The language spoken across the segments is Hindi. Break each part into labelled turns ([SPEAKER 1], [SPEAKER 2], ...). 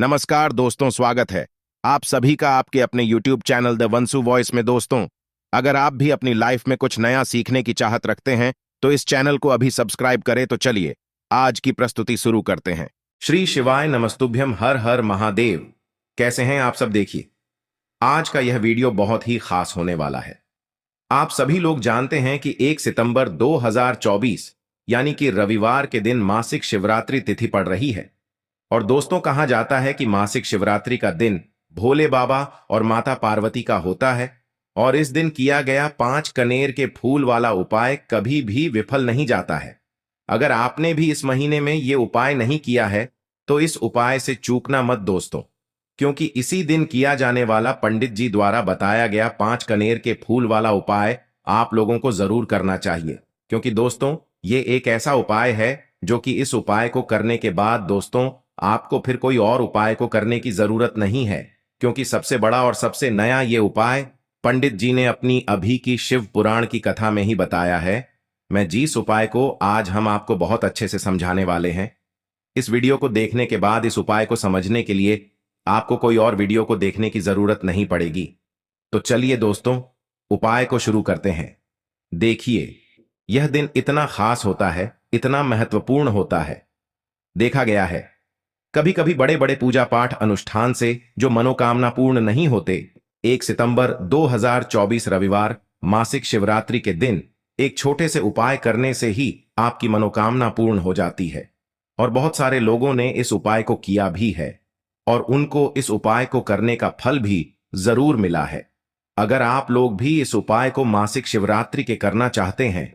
[SPEAKER 1] नमस्कार दोस्तों, स्वागत है आप सभी का आपके अपने YouTube चैनल द वंसु वॉइस में। दोस्तों, अगर आप भी अपनी लाइफ में कुछ नया सीखने की चाहत रखते हैं तो इस चैनल को अभी सब्सक्राइब करें। तो चलिए आज की प्रस्तुति शुरू करते हैं। श्री शिवाय नमस्तुभ्यम, हर हर महादेव। कैसे हैं आप सब? देखिए, आज का यह वीडियो बहुत ही खास होने वाला है। आप सभी लोग जानते हैं कि 1 सितंबर 2024 यानी कि रविवार के दिन मासिक शिवरात्रि तिथि पड़ रही है। और दोस्तों, कहा जाता है कि मासिक शिवरात्रि का दिन भोले बाबा और माता पार्वती का होता है और इस दिन किया गया 5 कनेर के फूल वाला उपाय कभी भी विफल नहीं जाता है। अगर आपने भी इस महीने में ये उपाय नहीं किया है तो इस उपाय से चूकना मत दोस्तों, क्योंकि इसी दिन किया जाने वाला पंडित जी द्वारा बताया गया 5 कनेर के फूल वाला उपाय आप लोगों को जरूर करना चाहिए। क्योंकि दोस्तों, ये एक ऐसा उपाय है जो कि इस उपाय को करने के बाद दोस्तों आपको फिर कोई और उपाय को करने की जरूरत नहीं है, क्योंकि सबसे बड़ा और सबसे नया ये उपाय पंडित जी ने अपनी अभी की शिव पुराण की कथा में ही बताया है। मैं जिस उपाय को आज हम आपको बहुत अच्छे से समझाने वाले हैं, इस वीडियो को देखने के बाद इस उपाय को समझने के लिए आपको कोई और वीडियो को देखने की जरूरत नहीं पड़ेगी। तो चलिए दोस्तों, उपाय को शुरू करते हैं। देखिए, यह दिन इतना खास होता है, इतना महत्वपूर्ण होता है। देखा गया है कभी कभी बड़े बड़े पूजा पाठ अनुष्ठान से जो मनोकामना पूर्ण नहीं होते, 1 सितंबर 2024 रविवार मासिक शिवरात्रि के दिन एक छोटे से उपाय करने से ही आपकी मनोकामना पूर्ण हो जाती है। और बहुत सारे लोगों ने इस उपाय को किया भी है और उनको इस उपाय को करने का फल भी जरूर मिला है। अगर आप लोग भी इस उपाय को मासिक शिवरात्रि के करना चाहते हैं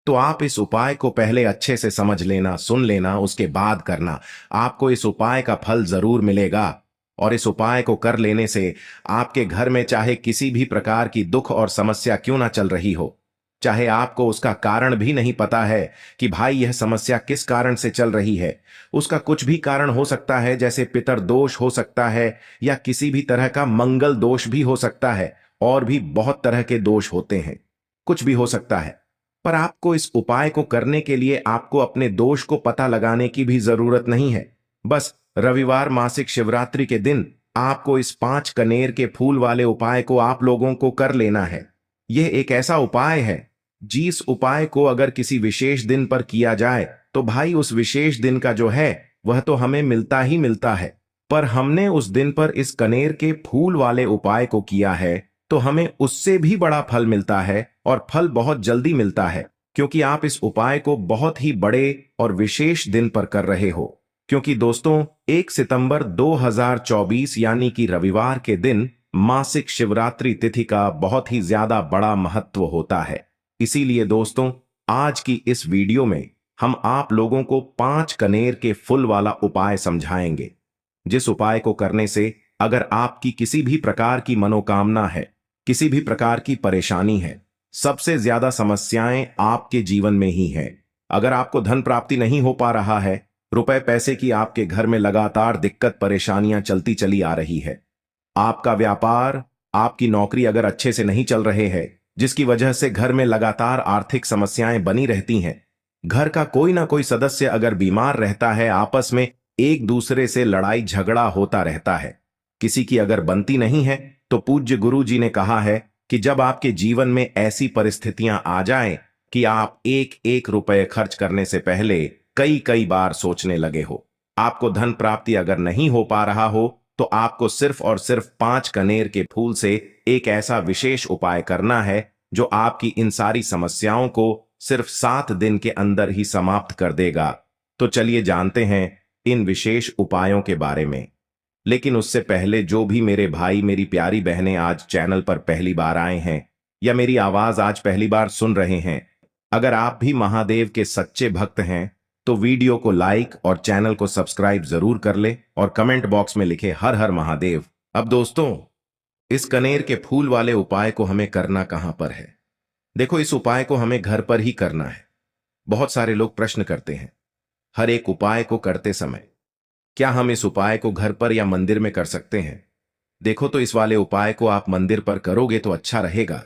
[SPEAKER 1] तो आप इस उपाय को पहले अच्छे से समझ लेना, सुन लेना, उसके बाद करना। आपको इस उपाय का फल जरूर मिलेगा। और इस उपाय को कर लेने से आपके घर में चाहे किसी भी प्रकार की दुख और समस्या क्यों ना चल रही हो, चाहे आपको उसका कारण भी नहीं पता है कि भाई यह समस्या किस कारण से चल रही है, उसका कुछ भी कारण हो सकता है, जैसे पितर दोष हो सकता है या किसी भी तरह का मंगल दोष भी हो सकता है, और भी बहुत तरह के दोष होते हैं, कुछ भी हो सकता है। पर आपको इस उपाय को करने के लिए आपको अपने दोष को पता लगाने की भी जरूरत नहीं है। बस रविवार मासिक शिवरात्रि के दिन आपको इस 5 कनेर के फूल वाले उपाय को आप लोगों को कर लेना है। यह एक ऐसा उपाय है जिस उपाय को अगर किसी विशेष दिन पर किया जाए तो भाई उस विशेष दिन का जो है वह तो हमें मिलता ही मिलता है। पर हमने उस दिन पर इस कनेर के फूल वाले उपाय को किया है तो हमें उससे भी बड़ा फल मिलता है, और फल बहुत जल्दी मिलता है, क्योंकि आप इस उपाय को बहुत ही बड़े और विशेष दिन पर कर रहे हो। क्योंकि दोस्तों, 1 सितंबर 2024 यानी कि रविवार के दिन मासिक शिवरात्रि तिथि का बहुत ही ज्यादा बड़ा महत्व होता है। इसीलिए दोस्तों, आज की इस वीडियो में हम आप लोगों को 5 कनेर के फूल वाला उपाय समझाएंगे, जिस उपाय को करने से अगर आपकी किसी भी प्रकार की मनोकामना है, किसी भी प्रकार की परेशानी है, सबसे ज्यादा समस्याएं आपके जीवन में ही हैं। अगर आपको धन प्राप्ति नहीं हो पा रहा है, रुपए पैसे की आपके घर में लगातार दिक्कत परेशानियां चलती चली आ रही है, आपका व्यापार, आपकी नौकरी अगर अच्छे से नहीं चल रहे हैं, जिसकी वजह से घर में लगातार आर्थिक समस्याएं बनी रहती हैं, घर का कोई ना कोई सदस्य अगर बीमार रहता है, आपस में एक दूसरे से लड़ाई झगड़ा होता रहता है, किसी की अगर बनती नहीं है, तो पूज्य गुरु जी ने कहा है कि जब आपके जीवन में ऐसी परिस्थितियां आ जाएं कि आप एक एक रुपए खर्च करने से पहले कई कई बार सोचने लगे हो, आपको धन प्राप्ति अगर नहीं हो पा रहा हो, तो आपको सिर्फ और सिर्फ 5 कनेर के फूल से एक ऐसा विशेष उपाय करना है जो आपकी इन सारी समस्याओं को सिर्फ 7 दिन के अंदर ही समाप्त कर देगा। तो चलिए जानते हैं इन विशेष उपायों के बारे में। लेकिन उससे पहले जो भी मेरे भाई मेरी प्यारी बहनें आज चैनल पर पहली बार आए हैं या मेरी आवाज आज पहली बार सुन रहे हैं, अगर आप भी महादेव के सच्चे भक्त हैं तो वीडियो को लाइक और चैनल को सब्सक्राइब जरूर कर ले और कमेंट बॉक्स में लिखे हर हर महादेव। अब दोस्तों, इस कनेर के फूल वाले उपाय को हमें करना कहां पर है? देखो, इस उपाय को हमें घर पर ही करना है। बहुत सारे लोग प्रश्न करते हैं हर एक उपाय को करते समय, क्या हम इस उपाय को घर पर या मंदिर में कर सकते हैं? देखो, तो इस वाले उपाय को आप मंदिर पर करोगे तो अच्छा रहेगा,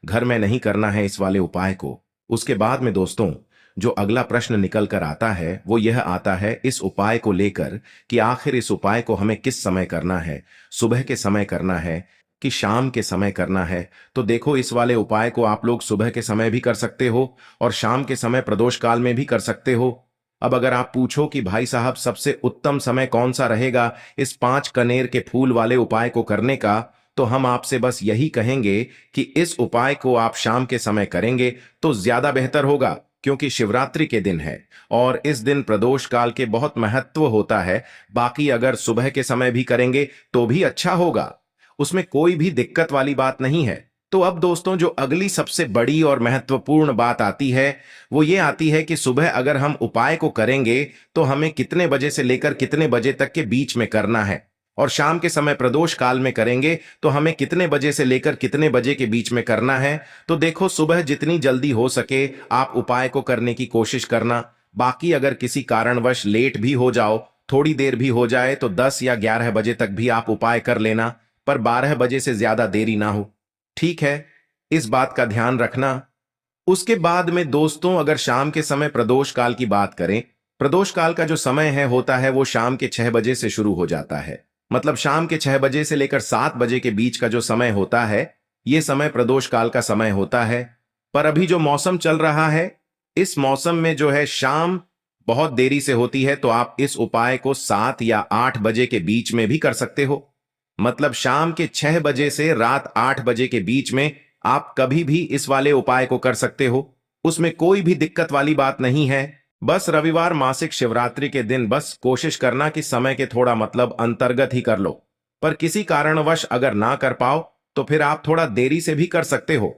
[SPEAKER 1] घर में नहीं करना है इस वाले उपाय को। उसके बाद में दोस्तों, जो अगला प्रश्न निकल कर आता है वो यह आता है इस उपाय को लेकर कि आखिर इस उपाय को हमें किस समय करना है, सुबह के समय करना है कि शाम के समय करना है। तो देखो, इस वाले उपाय को आप लोग सुबह के समय भी कर सकते हो और शाम के समय प्रदोष काल में भी कर सकते हो। अब अगर आप पूछो कि भाई साहब सबसे उत्तम समय कौन सा रहेगा इस 5 कनेर के फूल वाले उपाय को करने का, तो हम आपसे बस यही कहेंगे कि इस उपाय को आप शाम के समय करेंगे तो ज्यादा बेहतर होगा, क्योंकि शिवरात्रि के दिन है और इस दिन प्रदोष काल के बहुत महत्व होता है। बाकी अगर सुबह के समय भी करेंगे तो भी अच्छा होगा, उसमें कोई भी दिक्कत वाली बात नहीं है। तो अब दोस्तों, जो अगली सबसे बड़ी और महत्वपूर्ण बात आती है वो ये आती है कि सुबह अगर हम उपाय को करेंगे तो हमें कितने बजे से लेकर कितने बजे तक के बीच में करना है, और शाम के समय प्रदोष काल में करेंगे तो हमें कितने बजे से लेकर कितने बजे के बीच में करना है। तो देखो, सुबह जितनी जल्दी हो सके आप उपाय को करने की कोशिश करना। बाकी अगर किसी कारणवश लेट भी हो जाओ, थोड़ी देर भी हो जाए, तो 10 या 11 बजे तक भी आप उपाय कर लेना, पर 12 बजे से ज्यादा देरी ना हो। ठीक है, इस बात का ध्यान रखना। उसके बाद में दोस्तों, अगर शाम के समय प्रदोष काल की बात करें, प्रदोष काल का जो समय है होता है वो शाम के 6 बजे से शुरू हो जाता है। मतलब शाम के 6 बजे से लेकर 7 बजे के बीच का जो समय होता है, ये समय प्रदोष काल का समय होता है। पर अभी जो मौसम चल रहा है, इस मौसम में जो है शाम बहुत देरी से होती है, तो आप इस उपाय को 7 या 8 बजे के बीच में भी कर सकते हो। मतलब शाम के 6 बजे से रात 8 बजे के बीच में आप कभी भी इस वाले उपाय को कर सकते हो, उसमें कोई भी दिक्कत वाली बात नहीं है। बस रविवार मासिक शिवरात्रि के दिन बस कोशिश करना कि समय के थोड़ा मतलब अंतर्गत ही कर लो। पर किसी कारणवश अगर ना कर पाओ तो फिर आप थोड़ा देरी से भी कर सकते हो।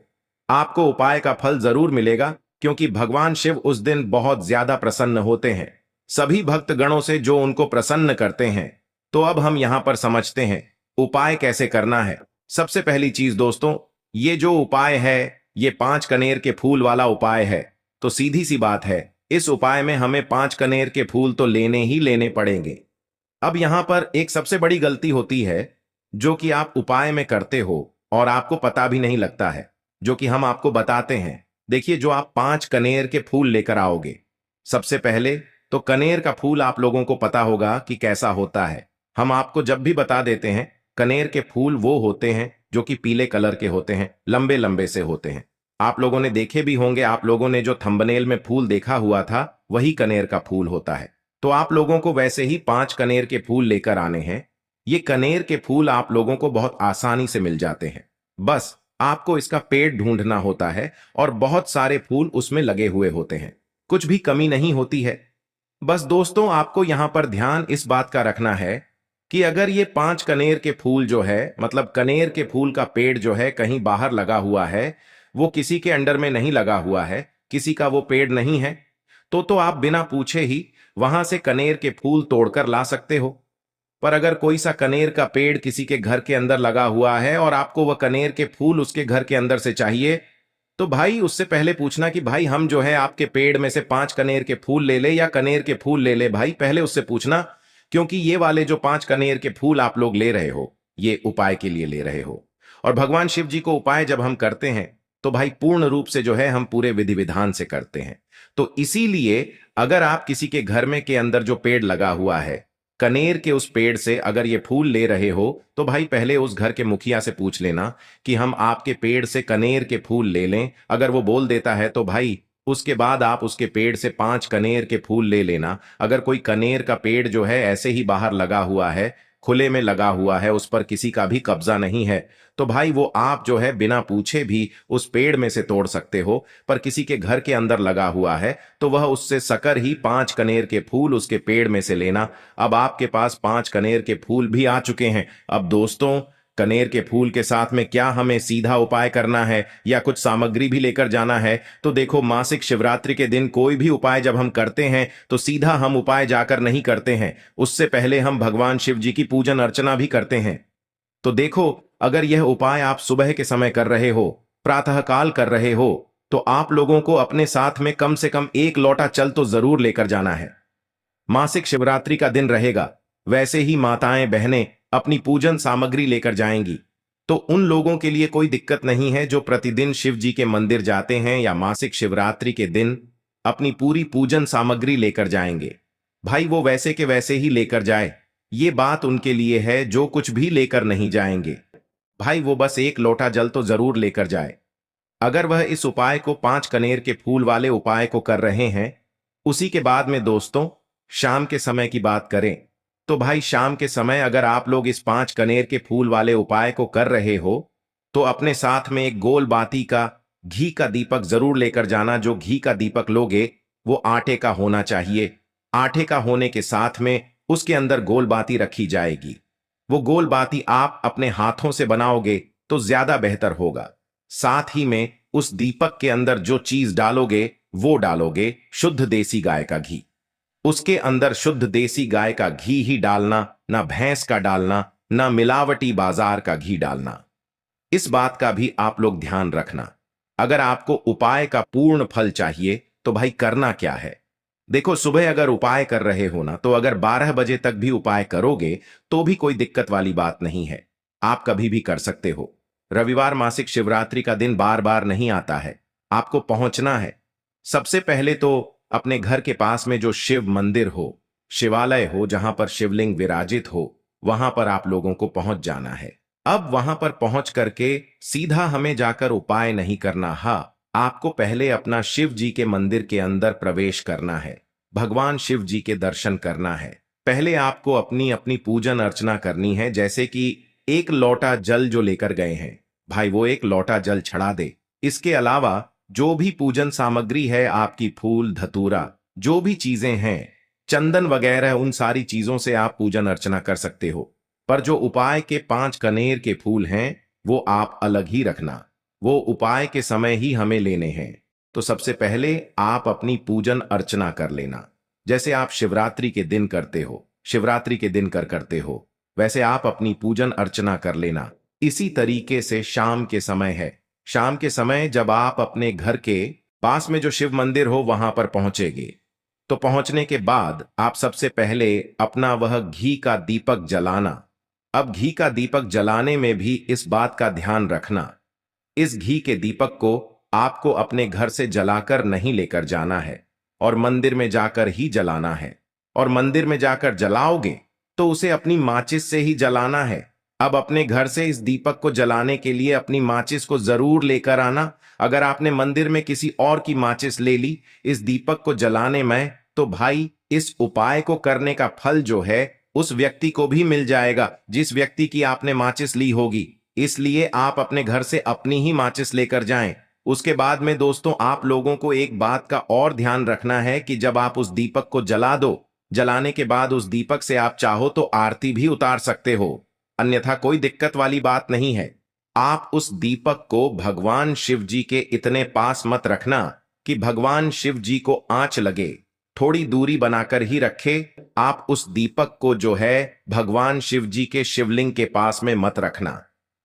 [SPEAKER 1] आपको उपाय का फल जरूर मिलेगा, क्योंकि भगवान शिव उस दिन बहुत ज्यादा प्रसन्न होते हैं सभी भक्त गणों से जो उनको प्रसन्न करते हैं। तो अब हम यहां पर समझते हैं उपाय कैसे करना है। सबसे पहली चीज दोस्तों, ये जो उपाय है ये 5 कनेर के फूल वाला उपाय है। तो सीधी सी बात है, इस उपाय में हमें 5 कनेर के फूल तो लेने ही लेने पड़ेंगे। अब यहां पर एक सबसे बड़ी गलती होती है जो कि आप उपाय में करते हो और आपको पता भी नहीं लगता है, जो कि हम आपको बताते हैं। देखिए, जो आप 5 कनेर के फूल लेकर आओगे, सबसे पहले तो कनेर का फूल आप लोगों को पता होगा कि कैसा होता है। हम आपको जब भी बता देते हैं, कनेर के फूल वो होते हैं जो कि पीले कलर के होते हैं, लंबे लंबे से होते हैं। आप लोगों ने देखे भी होंगे, आप लोगों ने जो थंबनेल में फूल देखा हुआ था वही कनेर का फूल होता है। तो आप लोगों को वैसे ही 5 कनेर के फूल लेकर आने हैं। ये कनेर के फूल आप लोगों को बहुत आसानी से मिल जाते हैं, बस आपको इसका पेड़ ढूंढना होता है और बहुत सारे फूल उसमें लगे हुए होते हैं, कुछ भी कमी नहीं होती है। बस दोस्तों, आपको यहां पर ध्यान इस बात का रखना है कि अगर ये 5 कनेर के फूल जो है, मतलब कनेर के फूल का पेड़ जो है कहीं बाहर लगा हुआ है, वो किसी के अंडर में नहीं लगा हुआ है, किसी का वो पेड़ नहीं है, तो आप बिना पूछे ही वहां से कनेर के फूल तोड़कर ला सकते हो। पर अगर कोई सा कनेर का पेड़ किसी के घर के अंदर लगा हुआ है और आपको वह कनेर के फूल उसके घर के अंदर से चाहिए, तो भाई उससे पहले पूछना कि भाई हम जो है आपके पेड़ में से 5 कनेर के फूल ले ले या कनेर के फूल ले ले। भाई पहले उससे पूछना, क्योंकि ये वाले जो 5 कनेर के फूल आप लोग ले रहे हो ये उपाय के लिए ले रहे हो, और भगवान शिव जी को उपाय जब हम करते हैं तो भाई पूर्ण रूप से जो है हम पूरे विधि विधान से करते हैं। तो इसीलिए अगर आप किसी के घर में के अंदर जो पेड़ लगा हुआ है कनेर के, उस पेड़ से अगर ये फूल ले रहे हो, तो भाई पहले उस घर के मुखिया से पूछ लेना कि हम आपके पेड़ से कनेर के फूल ले लें। अगर वो बोल देता है तो भाई उसके बाद आप उसके पेड़ से 5 कनेर के फूल ले लेना। अगर कोई कनेर का पेड़ जो है ऐसे ही बाहर लगा हुआ है, खुले में लगा हुआ है, उस पर किसी का भी कब्जा नहीं है, तो भाई वो आप जो है बिना पूछे भी उस पेड़ में से तोड़ सकते हो। पर किसी के घर के अंदर लगा हुआ है तो वह उससे सकर ही 5 कनेर के फूल उसके पेड़ में से लेना। अब आपके पास 5 कनेर के फूल भी आ चुके हैं। अब दोस्तों, कनेर के फूल के साथ में क्या हमें सीधा उपाय करना है या कुछ सामग्री भी लेकर जाना है? तो देखो, मासिक शिवरात्रि के दिन कोई भी उपाय जब हम करते हैं तो सीधा हम उपाय जाकर नहीं करते हैं, उससे पहले हम भगवान शिव जी की पूजन अर्चना भी करते हैं। तो देखो, अगर यह उपाय आप सुबह के समय कर रहे हो, प्रातःकाल कर रहे हो, तो आप लोगों को अपने साथ में कम से कम 1 लोटा जल तो जरूर लेकर जाना है। मासिक शिवरात्रि का दिन रहेगा, वैसे ही माताएं बहनें अपनी पूजन सामग्री लेकर जाएंगी, तो उन लोगों के लिए कोई दिक्कत नहीं है जो प्रतिदिन शिव जी के मंदिर जाते हैं या मासिक शिवरात्रि के दिन अपनी पूरी पूजन सामग्री लेकर जाएंगे। भाई वो वैसे के वैसे ही लेकर जाए, ये बात उनके लिए है जो कुछ भी लेकर नहीं जाएंगे। भाई वो बस एक लोटा जल तो जरूर लेकर जाए। अगर वह इस उपाय को 5 कनेर के फूल वाले उपाय को कर रहे हैं, उसी के बाद में दोस्तों शाम के समय की बात करें, तो भाई शाम के समय अगर आप लोग इस 5 कनेर के फूल वाले उपाय को कर रहे हो, तो अपने साथ में एक गोल बाती का घी का दीपक जरूर लेकर जाना। जो घी का दीपक लोगे वो आटे का होना चाहिए। आटे का होने के साथ में उसके अंदर गोल बाती रखी जाएगी। वो गोल बाती आप अपने हाथों से बनाओगे तो ज्यादा बेहतर होगा। साथ ही में उस दीपक के अंदर जो चीज डालोगे वो डालोगे शुद्ध देसी गाय का घी। उसके अंदर शुद्ध देसी गाय का घी ही डालना, ना भैंस का डालना, ना मिलावटी बाजार का घी डालना। इस बात का भी आप लोग ध्यान रखना। अगर आपको उपाय का पूर्ण फल चाहिए तो भाई करना क्या है, देखो सुबह अगर उपाय कर रहे हो ना, तो अगर 12 बजे तक भी उपाय करोगे तो भी कोई दिक्कत वाली बात नहीं है। आप कभी भी कर सकते हो। रविवार मासिक शिवरात्रि का दिन बार बार नहीं आता है। आपको पहुंचना है सबसे पहले तो अपने घर के पास में जो शिव मंदिर हो, शिवालय हो, जहां पर शिवलिंग विराजित हो, वहां पर आप लोगों को पहुंच जाना है। अब वहां पर पहुंच करके सीधा हमें जाकर उपाय नहीं करना। हाँ, आपको पहले अपना शिव जी के मंदिर के अंदर प्रवेश करना है, भगवान शिव जी के दर्शन करना है। पहले आपको अपनी अपनी पूजन अर्चना करनी है। जैसे कि एक लोटा जल जो लेकर गए हैं भाई, वो एक लोटा जल चढ़ा दे। इसके अलावा जो भी पूजन सामग्री है आपकी, फूल धतूरा जो भी चीजें हैं, चंदन वगैरह, उन सारी चीजों से आप पूजन अर्चना कर सकते हो। पर जो उपाय के 5 कनेर के फूल हैं वो आप अलग ही रखना। वो उपाय के समय ही हमें लेने हैं। तो सबसे पहले आप अपनी पूजन अर्चना कर लेना। जैसे आप शिवरात्रि के दिन करते हो, शिवरात्रि के दिन करते हो, वैसे आप अपनी पूजन अर्चना कर लेना। इसी तरीके से शाम के समय है। शाम के समय जब आप अपने घर के पास में जो शिव मंदिर हो वहां पर पहुंचेंगे, तो पहुंचने के बाद आप सबसे पहले अपना वह घी का दीपक जलाना। अब घी का दीपक जलाने में भी इस बात का ध्यान रखना, इस घी के दीपक को आपको अपने घर से जलाकर नहीं लेकर जाना है और मंदिर में जाकर ही जलाना है। और मंदिर में जाकर जलाओगे तो उसे अपनी माचिस से ही जलाना है। अब अपने घर से इस दीपक को जलाने के लिए अपनी माचिस को जरूर लेकर आना। अगर आपने मंदिर में किसी और की माचिस ले ली इस दीपक को जलाने में, तो भाई इस उपाय को करने का फल जो है उस व्यक्ति को भी मिल जाएगा जिस व्यक्ति की आपने माचिस ली होगी। इसलिए आप अपने घर से अपनी ही माचिस लेकर जाएं। उसके बाद में दोस्तों आप लोगों को एक बात का और ध्यान रखना है कि जब आप उस दीपक को जला दो, जलाने के बाद उस दीपक से आप चाहो तो आरती भी उतार सकते हो, अन्यथा कोई दिक्कत वाली बात नहीं है। आप उस दीपक को भगवान शिव जी के इतने पास मत रखना कि भगवान शिव जी को आंच लगे। थोड़ी दूरी बनाकर ही रखे। आप उस दीपक को जो है भगवान शिव जी के शिवलिंग के पास में मत रखना,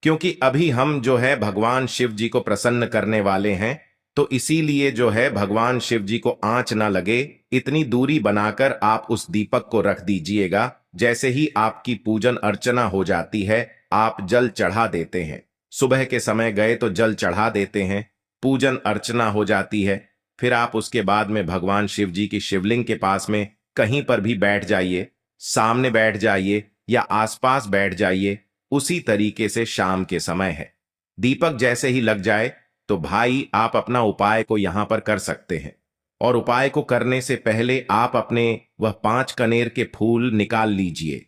[SPEAKER 1] क्योंकि अभी हम जो है भगवान शिव जी को प्रसन्न करने वाले हैं। तो इसीलिए जो है भगवान शिव जी को आंच ना लगे, इतनी दूरी बनाकर आप उस दीपक को रख दीजिएगा। जैसे ही आपकी पूजन अर्चना हो जाती है आप जल चढ़ा देते हैं। सुबह के समय गए तो जल चढ़ा देते हैं, पूजन अर्चना हो जाती है। फिर आप उसके बाद में भगवान शिव जी की शिवलिंग के पास में कहीं पर भी बैठ जाइए, सामने बैठ जाइए या आसपास बैठ जाइए। उसी तरीके से शाम के समय है, दीपक जैसे ही लग जाए तो भाई आप अपना उपाय को यहां पर कर सकते हैं। और उपाय को करने से पहले आप अपने वह 5 कनेर के फूल निकाल लीजिए,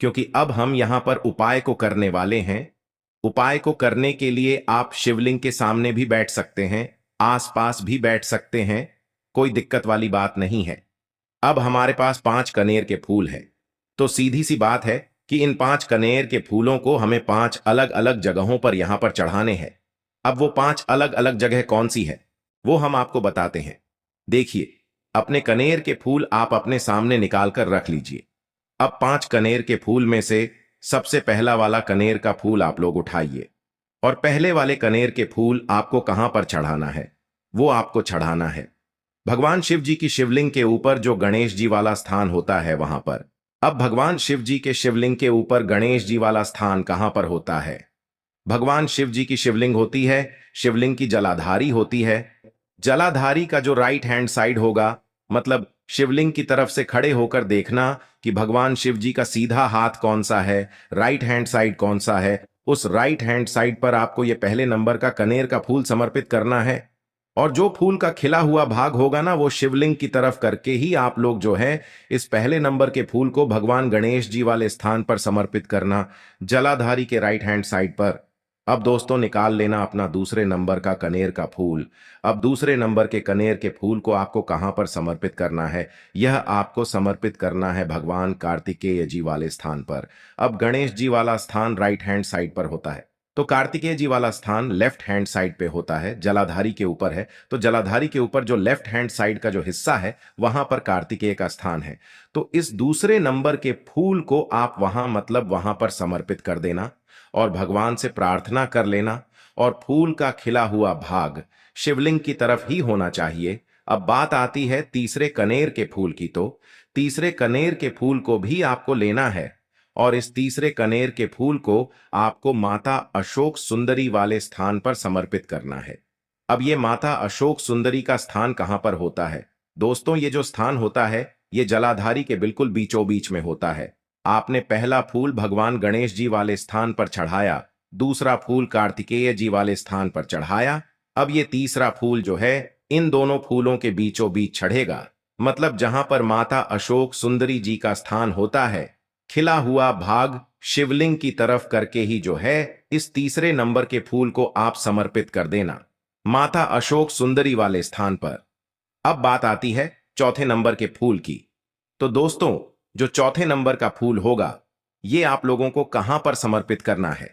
[SPEAKER 1] क्योंकि अब हम यहां पर उपाय को करने वाले हैं। उपाय को करने के लिए आप शिवलिंग के सामने भी बैठ सकते हैं, आसपास भी बैठ सकते हैं, कोई दिक्कत वाली बात नहीं है। अब हमारे पास 5 कनेर के फूल हैं, तो सीधी सी बात है कि इन 5 कनेर के फूलों को हमें 5 अलग अलग जगहों पर यहां पर चढ़ाने हैं। अब वो 5 अलग अलग जगह कौन सी है वो हम आपको बताते हैं। देखिए, अपने कनेर के फूल आप अपने सामने निकाल कर रख लीजिए। अब 5 कनेर के फूल में से सबसे पहला वाला कनेर का फूल आप लोग उठाइए और पहले वाले कनेर के फूल आपको कहां पर चढ़ाना है वो आपको चढ़ाना है भगवान शिव जी की शिवलिंग के ऊपर, जो गणेश जी वाला स्थान होता है वहां पर। अब भगवान शिव जी के शिवलिंग के ऊपर गणेश जी वाला स्थान कहां पर होता है? भगवान शिव जी की शिवलिंग होती है, शिवलिंग की जलाधारी होती है। जलाधारी का जो राइट हैंड साइड होगा, मतलब शिवलिंग की तरफ से खड़े होकर देखना कि भगवान शिव जी का सीधा हाथ कौन सा है, राइट हैंड साइड कौन सा है। उस राइट हैंड साइड पर आपको ये पहले नंबर का कनेर का फूल समर्पित करना है, और जो फूल का खिला हुआ भाग होगा ना, वो शिवलिंग की तरफ करके ही आप लोग जो है इस पहले नंबर के फूल को भगवान गणेश जी वाले स्थान पर समर्पित करना, जलाधारी के राइट हैंड साइड पर। अब दोस्तों निकाल लेना अपना दूसरे नंबर का कनेर का फूल। अब दूसरे नंबर के कनेर के फूल को आपको कहां पर समर्पित करना है? यह आपको समर्पित करना है भगवान कार्तिकेय जी वाले स्थान पर। अब गणेश जी वाला स्थान राइट हैंड साइड पर होता है, तो कार्तिकेय जी वाला स्थान लेफ्ट हैंड साइड पे होता है, जलाधारी के ऊपर है। तो जलाधारी के ऊपर जो लेफ्ट हैंड साइड का जो हिस्सा है, वहां पर कार्तिकेय का स्थान है। तो इस दूसरे नंबर के फूल को आप वहां, मतलब वहां पर समर्पित कर देना और भगवान से प्रार्थना कर लेना, और फूल का खिला हुआ भाग शिवलिंग की तरफ ही होना चाहिए। अब बात आती है तीसरे कनेर के फूल की। तो तीसरे कनेर के फूल को भी आपको लेना है, और इस तीसरे कनेर के फूल को आपको माता अशोक सुंदरी वाले स्थान पर समर्पित करना है। अब ये माता अशोक सुंदरी का स्थान कहां पर होता है? दोस्तों ये जो स्थान होता है, ये जलाधारी के बिल्कुल बीचों बीच में होता है। आपने पहला फूल भगवान गणेश जी वाले स्थान पर चढ़ाया, दूसरा फूल कार्तिकेय जी वाले स्थान पर चढ़ाया। अब ये तीसरा फूल जो है इन दोनों फूलों के बीचों बीच चढ़ेगा, मतलब जहां पर माता अशोक सुंदरी जी का स्थान होता है। खिला हुआ भाग शिवलिंग की तरफ करके ही जो है इस तीसरे नंबर के फूल को आप समर्पित कर देना, माता अशोक सुंदरी वाले स्थान पर। अब बात आती है चौथे नंबर के फूल की। तो दोस्तों जो चौथे नंबर का फूल होगा, ये आप लोगों को कहां पर समर्पित करना है?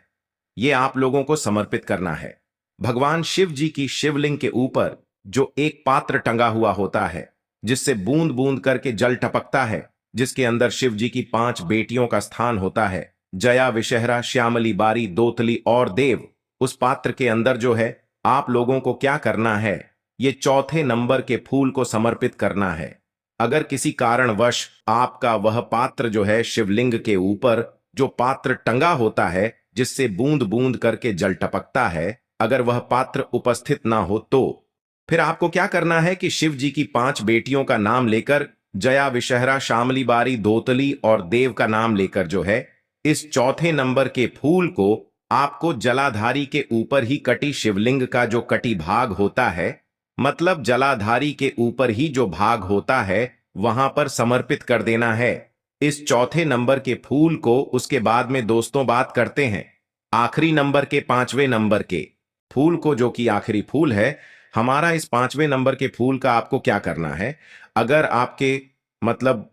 [SPEAKER 1] ये आप लोगों को समर्पित करना है भगवान शिव जी की शिवलिंग के ऊपर जो एक पात्र टंगा हुआ होता है, जिससे बूंद बूंद करके जल टपकता है, जिसके अंदर शिव जी की 5 बेटियों का स्थान होता है, जया, विषहरा, श्यामली, बारी, दोतली और देव। उस पात्र के अंदर जो है आप लोगों को क्या करना है? ये चौथे नंबर के फूल को समर्पित करना है। अगर किसी कारणवश आपका वह पात्र जो है शिवलिंग के ऊपर जो पात्र टंगा होता है, जिससे बूंद बूंद करके जल टपकता है, अगर वह पात्र उपस्थित ना हो, तो फिर आपको क्या करना है कि शिव जी की 5 बेटियों का नाम लेकर, जया, विषहरा, श्यामली, बारी, दोतली और देव का नाम लेकर जो है इस चौथे नंबर के फूल को आपको जलाधारी के ऊपर ही कटी शिवलिंग का जो कटी भाग होता है, मतलब जलाधारी के ऊपर ही जो भाग होता है, वहां पर समर्पित कर देना है इस चौथे नंबर के फूल को। उसके बाद में दोस्तों बात करते हैं आखिरी नंबर के 5वें नंबर के फूल को, जो कि आखिरी फूल है हमारा। इस 5वें नंबर के फूल का आपको क्या करना है? अगर आपके, मतलब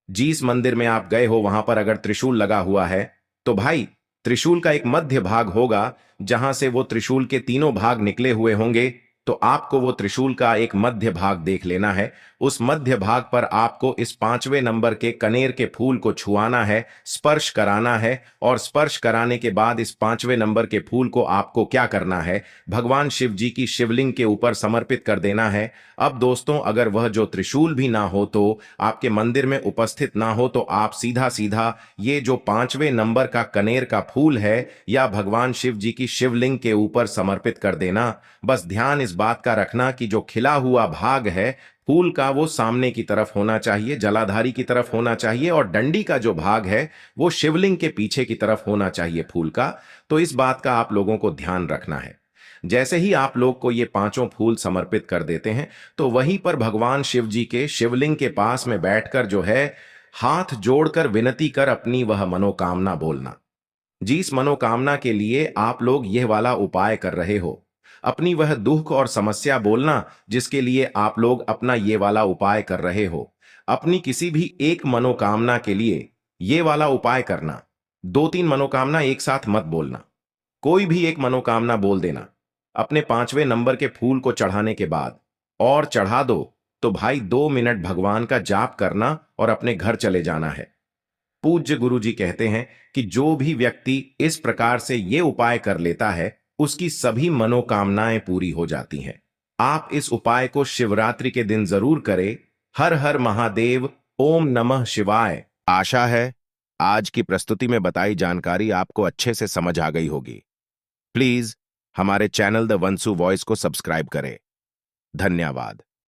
[SPEAKER 1] जिस मंदिर में आप गए हो वहां पर अगर त्रिशूल लगा हुआ है, तो भाई त्रिशूल का एक मध्य भाग होगा, जहां से वो त्रिशूल के तीनों भाग निकले हुए होंगे। तो आपको वो त्रिशूल का एक मध्य भाग देख लेना है। उस मध्य भाग पर आपको इस 5वें नंबर के कनेर के फूल को छुआना है, स्पर्श कराना है, और स्पर्श कराने के बाद इस 5वें नंबर के फूल को आपको क्या करना है? भगवान शिव जी की शिवलिंग के ऊपर समर्पित कर देना है। अब दोस्तों अगर वह जो त्रिशूल भी ना हो, तो आपके मंदिर में उपस्थित ना हो, तो आप सीधा सीधा ये जो 5वें नंबर का कनेर का फूल है या भगवान शिव जी की शिवलिंग के ऊपर समर्पित कर देना। बस ध्यान इस बात का रखना कि जो खिला हुआ भाग है फूल का, वो सामने की तरफ होना चाहिए, जलाधारी की तरफ होना चाहिए, और डंडी का जो भाग है वो शिवलिंग के पीछे की तरफ होना चाहिए फूल का। तो इस बात का आप लोगों को ध्यान रखना है। जैसे ही आप लोग को ये 5 फूल समर्पित कर देते हैं, तो वहीं पर भगवान शिव जी के शिवलिंग के पास में बैठकर जो है हाथ जोड़कर विनती कर अपनी वह मनोकामना बोलना। जिस मनोकामना के लिए आप लोग यह वाला उपाय कर रहे हो, अपनी वह दुख और समस्या बोलना जिसके लिए आप लोग अपना ये वाला उपाय कर रहे हो। अपनी किसी भी एक मनोकामना के लिए ये वाला उपाय करना। 2-3 मनोकामना एक साथ मत बोलना, कोई भी एक मनोकामना बोल देना अपने 5वें नंबर के फूल को चढ़ाने के बाद, और चढ़ा दो तो भाई 2 मिनट भगवान का जाप करना और अपने घर चले जाना है। पूज्य गुरु जी कहते हैं कि जो भी व्यक्ति इस प्रकार से ये उपाय कर लेता है, उसकी सभी मनोकामनाएं पूरी हो जाती हैं। आप इस उपाय को शिवरात्रि के दिन जरूर करें। हर हर महादेव, ओम नमः शिवाय। आशा है आज की प्रस्तुति में बताई जानकारी आपको अच्छे से समझ आ गई होगी। प्लीज हमारे चैनल द वंसु वॉइस को सब्सक्राइब करें। धन्यवाद।